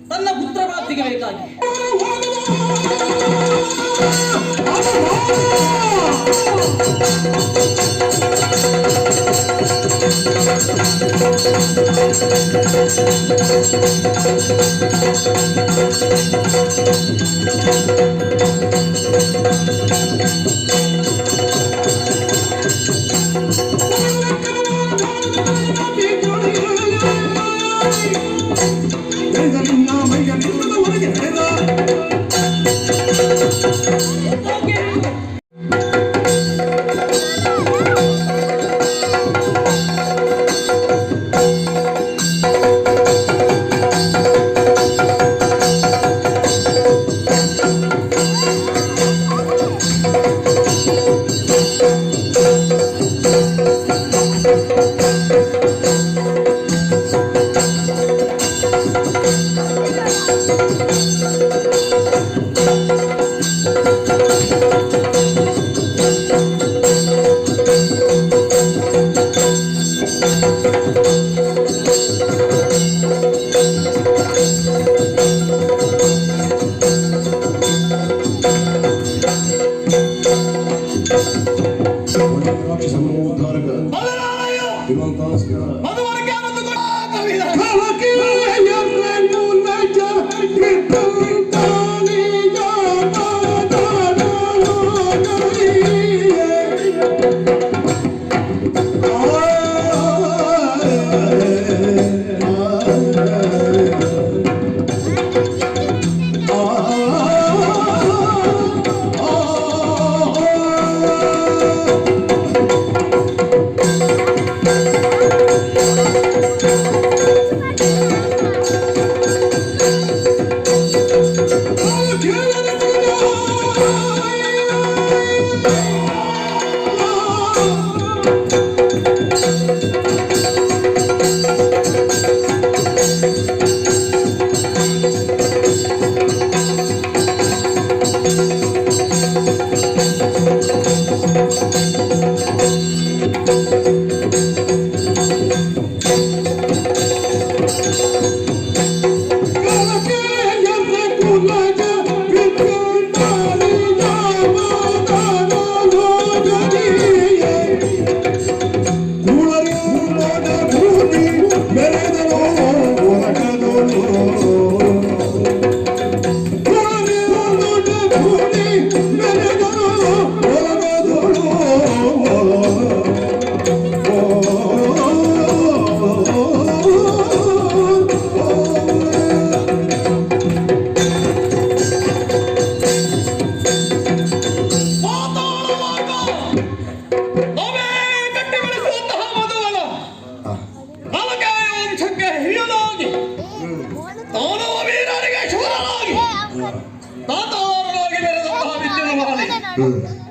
ತನ್ನ ಪುತ್ರ ಪ್ರಾಪ್ತಿಗೆ ಬೇಕಾಗಿ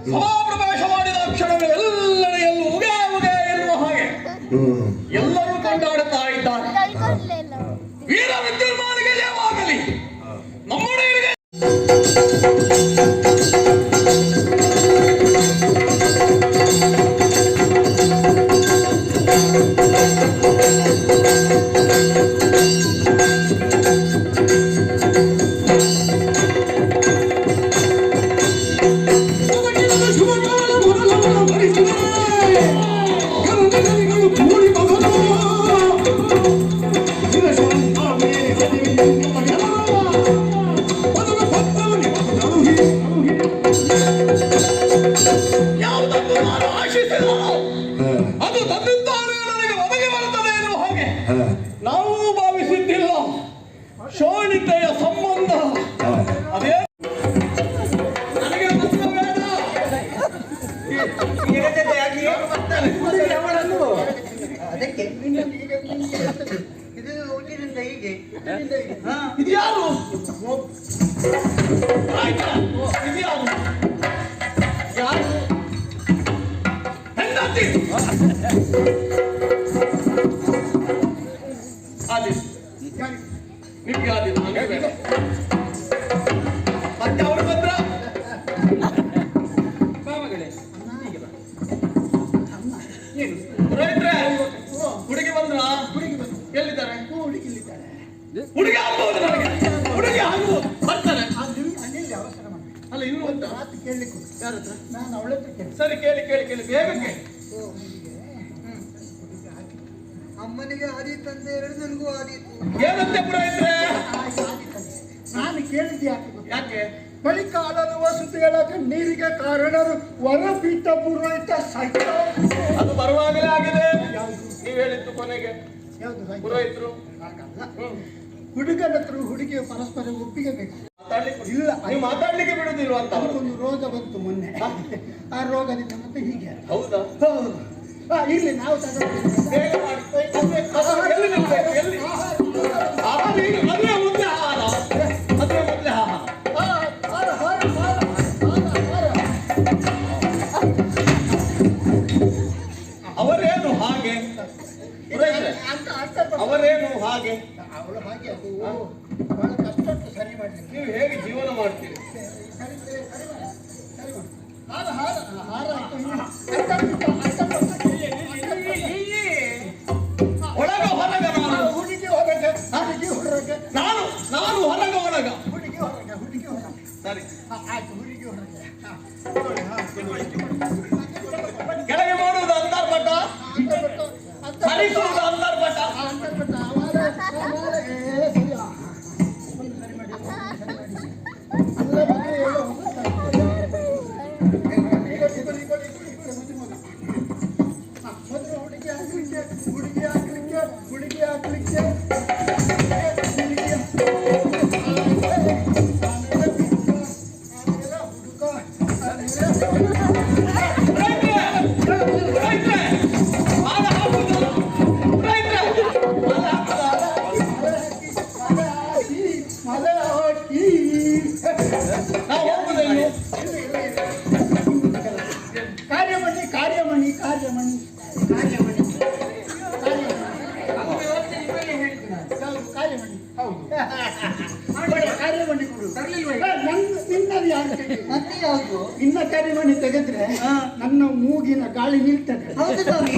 ಸಮಾಪ್ರವೇಶ ಮಾಡಿದ ಕ್ಷಣವೇ ಎಲ್ಲೆಡೆಯಲ್ಲೂ ಉಗೆ ಉಗೆ ಎನ್ನುವ ಹಾಗೆ ಎಲ್ಲರೂ ಕೊಂಡಾಡುತ್ತಾ ಇದ್ದಾರೆ. ವೀರ ವಿದ್ಯುನ್ಮಾನಿಗೆ ಜಯವಾಗಲಿ. ನಮ್ಮೊಡೆಯರಿಗೆ ಪ್ರೀತಿಯ ಸಂಬಂಧ ಅದೇ ನನಗೆ ಬೇಡ. ಅದಕ್ಕೆ ಇದು ಹುಟ್ಟಿನಿಂದ ಹೀಗೆ ಇದು ಯಾರು ಇದು ಯಾರು ಯಾರು ಹೆಂಡತಿ ಆದಿತ್ತು ನಿಮ್ಗೆ ಆದಿತ್ತು ನನಗೆ ಬೇಡ. ಮತ್ತೆ ಅವರು ಬಂದ್ರ ಪುರೋಹಿತ್ರೆ ಹುಡುಗಿ ಬಂದ್ರ ಎಲ್ಲಿದ್ದಾರೆ ಹುಡುಗಿ ಆಗ್ಬಹುದು ನನಗೆ ಹುಡುಗಿ ಆಗ್ಬಹುದು ಬರ್ತಾರೆ ಅಲ್ಲ ಇನ್ನು ಒಂದು ಮಾತು ಕೇಳಲಿಕ್ಕೆ ಯಾರ ಹತ್ರ ನಾನು ಅವಳ ಹತ್ರ ಕೇಳಿ ಸರಿ ಕೇಳಿ ಕೇಳಿ ಕೇಳಿ ಬೇಗ ಕೇಳಿ ಅಮ್ಮನಿಗೆ ಆದೀತು ಅಂತ ಹೇಳಿ ನನಗೂ ಆದೀತು ಏನಂತೆ ಪುರೋಹಿತ್ರೆ ನಾನು ಕೇಳಿದ್ದೆ ಯಾಕೆ ಬಳಿಕ ಅಳಲು ವಸತಿಗಳ ನೀರಿಗೆ ಕಾರಣರು ವರಪೀಠ ಪುರೋಹಿತ ಸಹಿತ ಅದು ಬರುವಾಗಲೇ ಆಗಿದೆ ನೀವು ಹೇಳಿದ್ದು ಕೊನೆಗೆ ಪುರೋಹಿತರು ಹುಡುಗನ ಹತ್ರ ಹುಡುಗಿಯ ಪರಸ್ಪರ ಒಪ್ಪಿಗೆ ಬೇಕು ಇಲ್ಲ ನೀವು ಮಾತಾಡ್ಲಿಕ್ಕೆ ಬಿಡುದಿಲ್ವ ಅಂತ ಒಂದು ರೋಗ ಬಂತು ಮೊನ್ನೆ ಆ ರೋಗದಿಂದ ಮತ್ತೆ ಹೀಗೆ ಹೌದಾ ಹೌದು ಇಲ್ಲಿ ನಾವು ಬೇಗ ಮಾಡಿ. ಎಲ್ಲಿ ನಿಲ್ಬೇಕು? ಎಲ್ಲಿ? ಆಹಾರ ಈಗ ಮದುವೆ ಮೊದಲೇ ಆಹಾರ ಮದುವೆ ಮೊದಲೇ ಆಹಾರ ಅವರೇನು ಹಾಗೆ ಅವರೇನು ಹಾಗೆ ಅವಳು ಹಾಗೆ ಅದು ಬಹಳ ಕಷ್ಟ ಉಂಟು ಸರಿ ಮಾಡಲಿಕ್ಕೆ ನೀವು ಹೇಗೆ ಜೀವನ ಮಾಡ್ತೀರಿ ಒಳಗ ಹೊರಗ ನಾನು ಹುಡುಗಿ ಹೊರಗೆ ಹುಡುಗಿ ಹೊರಗೆ ನಾನು ನಾನು ಹೊರಗ ಒಳಗ ಹುಡುಗಿ ಹೊರಗೆ ಹುಡುಗಿ ಹೊರಗೆ ಸರಿ ಆಯ್ತು ಹುಡುಗಿ ಹೊರಗೆ ಕೆಳಗೆ ಮಾಡುವುದು ಅಂತರ್ಪಟ ಹರಿಸುವುದು ಅಂತರ್ಪಟ ಹುಡುಗಿ ಹಾಕ್ಲಿಕ್ಕೆ ಕಾರ್ಯಮಣಿ ಕಾರ್ಯಮಣಿ ಕಾರ್ಯಮಣಿ ಕಾರ್ಯಮಣಿ ಕಾರ್ಯಮಣಿ ಹೌದು ಕಾರ್ಯಮಣಿ ಕೊಡು ನಿನ್ನದು ಯಾರು ಮತ್ತೆ ಯಾವುದು ನಿನ್ನ ಕಾರ್ಯಮಣಿ ತೆಗೆದ್ರೆ ನನ್ನ ಮೂಗಿನ ಗಾಳಿ ನಿಲ್ತದೆ ಹೌದು ಸ್ವಾಮಿ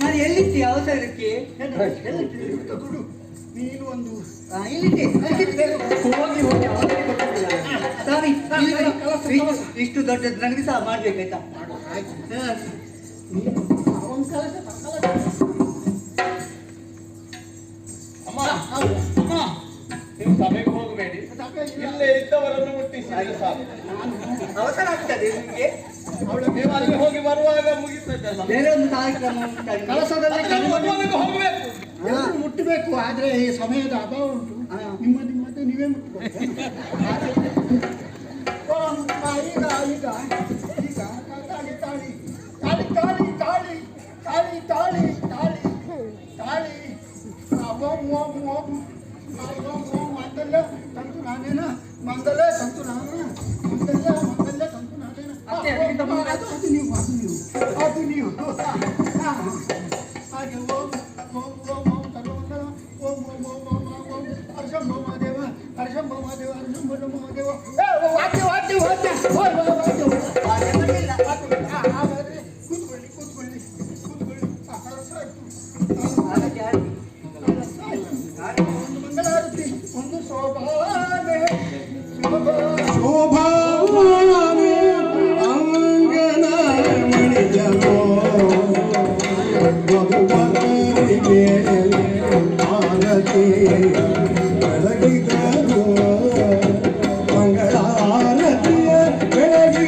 ನಾನು ಎಲ್ಲಿದ್ದೆ ಅವಸರಕ್ಕೆ ಕೊಡು ನೀನು ಒಂದು ಇಲ್ಲಿದ್ದೆ ಹೋಗಿ ಹೋಗಿ ಸ್ವಾಮಿ ಇಷ್ಟು ದೊಡ್ಡದು ನನಗೆ ಸಹ ಮಾಡ್ಬೇಕಾಯ್ತಾ ಅವನ ಕೆಲಸ ಅಮ್ಮ ಅಮ್ಮ ನೀವು ಸಭೆಗೆ ಹೋಗಬೇಡಿ ಇಲ್ಲೇ ಇದ್ದವರನ್ನು ಮುಟ್ಟಿಸಿದ್ರೆ ಸಾಕು ಅವಸರ ಆಗ್ತದೆ ನಿಮಗೆ ನೀವು ಅಲ್ಲಿ ಹೋಗಿ ಬರುವಾಗ ಮುಗಿಸ್ತದಲ್ಲ ಬೇರೆ ಒಂದು ಕಾರ್ಯಕ್ರಮ ಉಂಟಾಗಿ ಕೆಲಸದಲ್ಲಿ ಮದುವೆಗೆ ಹೋಗಬೇಕು ಎಲ್ಲರೂ ಮುಟ್ಟಬೇಕು ಆದ್ರೆ ಈ ಸಮಯದ ಅಭಾವ ಉಂಟು ನಿಮ್ಮದು ನೀವೇ ಮುಟ್ಟಬೇಕು ಈಗ ಈಗ ಈಗ ತಾಳಿ ತಾಳಿ ತಾಳಿ ತಾಳಿ ತಾಳಿ ತಾಳಿ ತಾಳಿ ತಾಳಿ ತಾಳಿ ಓಂ ಓಂ ಓಂ ಓಂ ಓಂ ಮಂಗಲ್ಯ ತಂತು ನಾನೇನ ಮಂಗಲ್ಯ ತಂತು ನಾನು ಮಂಗಲ್ಯ ಮಂಗಲ್ಯ ತಂತು ನಾನೇನ ಅದು ನೀವು ಅದು ನೀವು ಹಾಗೆ ಓಂ ಓಂ ಓಂ ಓಂ ಸರ್ವಮಂಗಲ ಓಂ ಓಂ ಓಂ ಓಂ ಓಂ ಹರ್ಷಂ ಭೌಮದೇವ ಹರ್ಷಂ ಭೌಮದೇವ ಹರ್ಷಂ ಭೌಮದೇವ ವಾದ್ಯ ವಾದ್ಯ ವಾದ್ಯ ಹಾಗಾದ್ರೆ ಕೂತ್ಕೊಳ್ಳಿ ಕೂತ್ಕೊಳ್ಳಿ ಕೂತ್ಕೊಳ್ಳಿ ಒಂದು ಮಂಗಳಾರತಿ ಒಂದು ಶೋಭಾನೆ ಶೋಭಾನೆ ಅಂಗನ ಮಣಿಜೋ ಭಗವಂತನಿಗೆ ಆರತಿ ಬೆಳಗಿದರು ಮಂಗಳಾರತಿಯ ಬೆಳಗಿ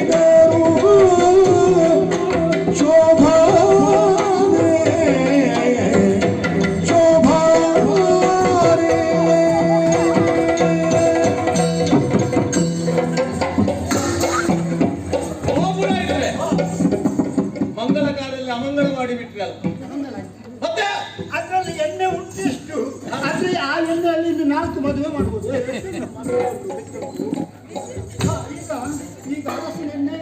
ಈಗ ಅರಸಿನ ಎಣ್ಣೆ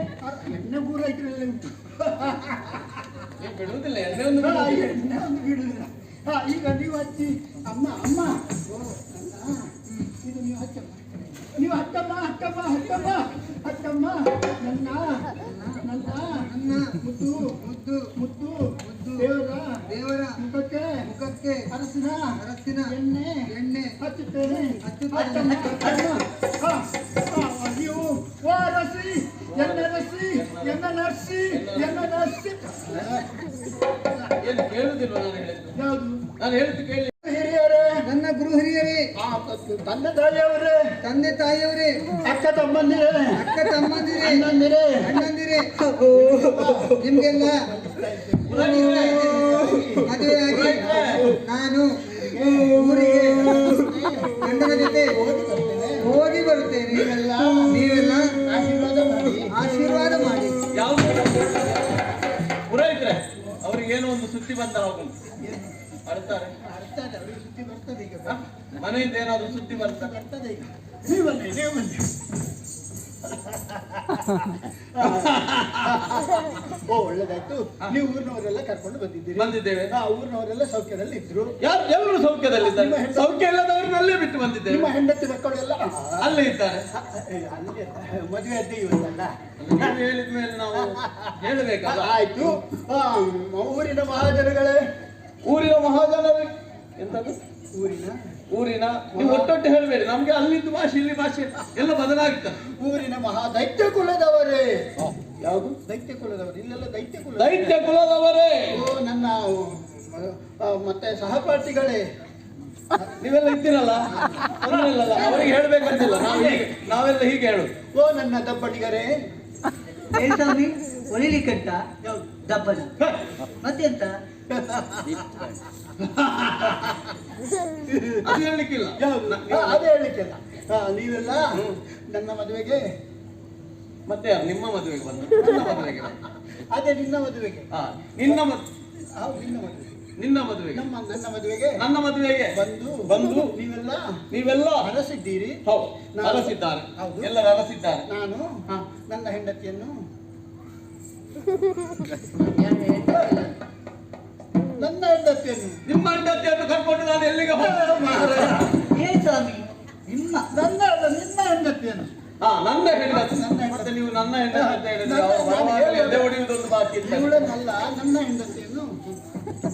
ಎಣ್ಣೆ ಪೂರ ಇದ್ರಲ್ಲೇ ಉಂಟು. ನೀವು ಬಿಡುವುದಿಲ್ಲ ಎಣ್ಣೆ ಒಂದು ಹಾ, ಬಿಡುವುದಿಲ್ಲ. ಎಣ್ಣೆ ಒಂದು ಬಿಡುದಿಲ್ಲ. ಹಾ, ಈಗ ನೀವು ಹಚ್ಚಿ ಅಮ್ಮ ಅಮ್ಮ ಇದು ನೀವು ಹಚ್ಚಮ್ಮ, ನೀವು ಹತ್ತಮ್ಮ ಹತ್ತಮ್ಮ ಹತ್ತಮ್ಮ ಹತ್ತಮ್ಮ ನನ್ನ ನನ್ನ ನನ್ನ ಮುದ್ದು ಮುದ್ದು ಮುದ್ದು ಮುದ್ದು ದೇವರ ಮುಖಕ್ಕೆ ಮುಖಕ್ಕೆ ಅರಸಿನ ಎಣ್ಣೆ ಎಣ್ಣೆ ಹಚ್ಚುತ್ತೇನೆ ಹಚ್ಚಮ್ಮ ಹಾ, ನೀವು ವಾರಸಿ ಎಣ್ಣೆ ನರ್ಸಿ ಎಣ್ಣೆ ನರ್ಸಿ ಎಣ್ಣೆ ನರ್ಸಿ ಏನು ಕೇಳುವುದಿಲ್ವ ನಾನು ಹೇಳಿದ್ದು? ಯಾವುದು ನಾನು ಹೇಳಿದ್ದು ಕೇಳಿ. ಹಿರಿಯರೇ, ನನ್ನ ಗುರು ಹಿರಿಯರೇ, ತಂದೆ ತಾಯಿಯವರೇ, ತಂದೆ ತಾಯಿಯವರೇ, ಅಕ್ಕ ತಮ್ಮಂದಿರೇ, ಅಕ್ಕ ತಮ್ಮಂದಿರೇ, ಅಣ್ಣಂದಿರೇ, ಅಣ್ಣಂದಿರೇ, ನಿಮ್ಗೆಲ್ಲ ಮದುವೆಯಾಗಿ ನಾನು ಊರಿಗೆ ಗಂಡನ ಜೊತೆ ಹೋಗಿ ಬರುತ್ತೇನೆ. ನೀವೆಲ್ಲ ಆಶೀರ್ವಾದ ಮಾಡಿ. ಯಾವುದು ಪುರೋಹಿತ್ರೆ ಅವ್ರಿಗೇನೋ ಒಂದು ಸುದ್ದಿ ಬಂದ ಹೋಗುಂಟು ಅಳ್ತಾರೆ. ಅವರಿಗೆ ಸುದ್ದಿ ಬರ್ತದೆ ಈಗ ಮನೆಯಿಂದ ಏನಾದ್ರು ಸುದ್ದಿ ಬರ್ತದೆ. ಬರ್ತದೆ ಈಗ. ನೀವು ಬನ್ನಿ ನೀವು ಬನ್ನಿ. ಓ ಒಳ್ಳೇದಾಯ್ತು, ನೀವು ಊರಿನವರೆಲ್ಲ ಕರ್ಕೊಂಡು ಬಂದಿದ್ದೀರಿ. ಬಂದಿದ್ದೇವೆ. ಊರಿನವರೆಲ್ಲ ಸೌಖ್ಯದಲ್ಲಿ ಇದ್ರು. ಯಾರು ಎಲ್ಲರೂ ಸೌಖ್ಯದಲ್ಲಿದ್ದಾರೆ. ಸೌಖ್ಯ ಇಲ್ಲದವರನ್ನಲ್ಲೇ ಬಿಟ್ಟು ಬಂದಿದ್ದೇವೆ. ನಿಮ್ಮ ಹೆಂಡತಿ ಮಕ್ಕಳು ಎಲ್ಲ ಅಲ್ಲೇ ಇದ್ದಾರೆ. ಅಲ್ಲಿ ಮದುವೆ ಅದ್ದೇ ಇವತ್ತಲ್ಲ. ನೀವು ಹೇಳಿದ ಮೇಲೆ ನಾವು ಹೇಳಬೇಕಲ್ಲ. ಆಯ್ತು. ಊರಿನ ಮಹಾಜನಗಳೇ, ಊರಿನ ಮಹಾಜನರು ಎಂತದ್ದು ಊರಿನ ನೀವು ಒಟ್ಟೊಟ್ಟು ಹೇಳಬೇಡಿ. ನಮ್ಗೆ ಅಲ್ಲಿದ್ದು ಭಾಷೆ ಇಲ್ಲಿ ಭಾಷೆ ಎಲ್ಲ ಬದಲಾಗ್ತದೆ. ಊರಿನ ಮಹಾ ದೈತ್ಯ ಕುಲದವರೇ. ಯಾವುದು ದೈತ್ಯ ಕುಲದವರು? ಇಲ್ಲೆಲ್ಲ ದೈತ್ಯ ಕುಲ. ದೈತ್ಯ ಕುಲದವರೇ. ಓ ನನ್ನ ಮತ್ತೆ ಸಹಪಾಠಿಗಳೇ, ನೀವೆಲ್ಲ ಇದ್ದೀರಲ್ಲ ಅಂದ್ರಲ್ಲ, ಅವರಿಗೆ ಹೇಳ್ಬೇಕಂತಿಲ್ಲ. ನಾವೆಲ್ಲ ಹೀಗೆ ಹೇಳುದು. ಓ ನನ್ನ ದಬ್ಬಡಿಗರೇ. ಏನ್ ಸ್ವಾಮಿ ಹೊಲಿಲಿಕ್ಕಂತ ದಪ್ಪನ ಮತ್ತೆಂತ? ಅದು ಹೇಳಲಿಕ್ಕಿಲ್ಲ. ಯಾವುದು? ಅದೇ ಹೇಳಲಿಕ್ಕಿಲ್ಲ. ನೀವೆಲ್ಲ ನನ್ನ ಮದುವೆಗೆ, ಮತ್ತೆ ಯಾರು ನಿಮ್ಮ ಮದುವೆಗೆ ಬಂದು ನನ್ನ ಮದುವೆಗೆ ಬಂದು? ಅದೇ ನಿನ್ನ ಮದುವೆಗೆ. ನಿನ್ನ ನಿನ್ನ ಮದುವೆಗೆ, ನಿನ್ನ ಮದುವೆಗೆ, ನನ್ನ ಮದುವೆಗೆ ನನ್ನ ಮದುವೆಗೆ ಬಂದು ನೀವೆಲ್ಲ ಅರಸಿದ್ದೀರಿ. ಹೌದು ಅರಸಿದ್ದಾರೆ. ಹೌದು. ಎಲ್ಲರೂ ಅರಸಿದ್ದಾರೆ. ನಾನು ನನ್ನ ಹೆಂಡತಿಯನ್ನು ನನ್ನ ಹೆಂಡತಿಯನ್ನು ನಿಮ್ಮ ಹೆಂಡತಿಯನ್ನು ಕರ್ಕೊಂಡು ನಾನು ಎಲ್ಲಿಗೆ ಏನ್ ಸ್ವಾಮಿ ನಿಮ್ಮ ನನ್ನ ಅಲ್ಲ ನಿನ್ನ ಹೆಂಡತಿಯನ್ನು. ನನ್ನ ಹೆಂಡತಿ. ಮತ್ತೆ ನೀವು ನನ್ನ ಹೆಂಡತಿ ಅಂತ ಹೇಳಿದ್ರೆ ಎದೆ ಹೊಡೆಯುವುದೊಂದು ಬಾಕಿ ಇತ್ತು. ಇವಳನ್ನಲ್ಲ, ನನ್ನ ಹೆಂಡತಿಯನ್ನು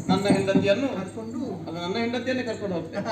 ನನ್ನ ಹೆಂಡತಿಯನ್ನು ಕರ್ಕೊಂಡು ಅದು ನನ್ನ ಹೆಂಡತಿಯನ್ನೇ ಕರ್ಕೊಂಡು ಹೋಗ್ತೇನೆ.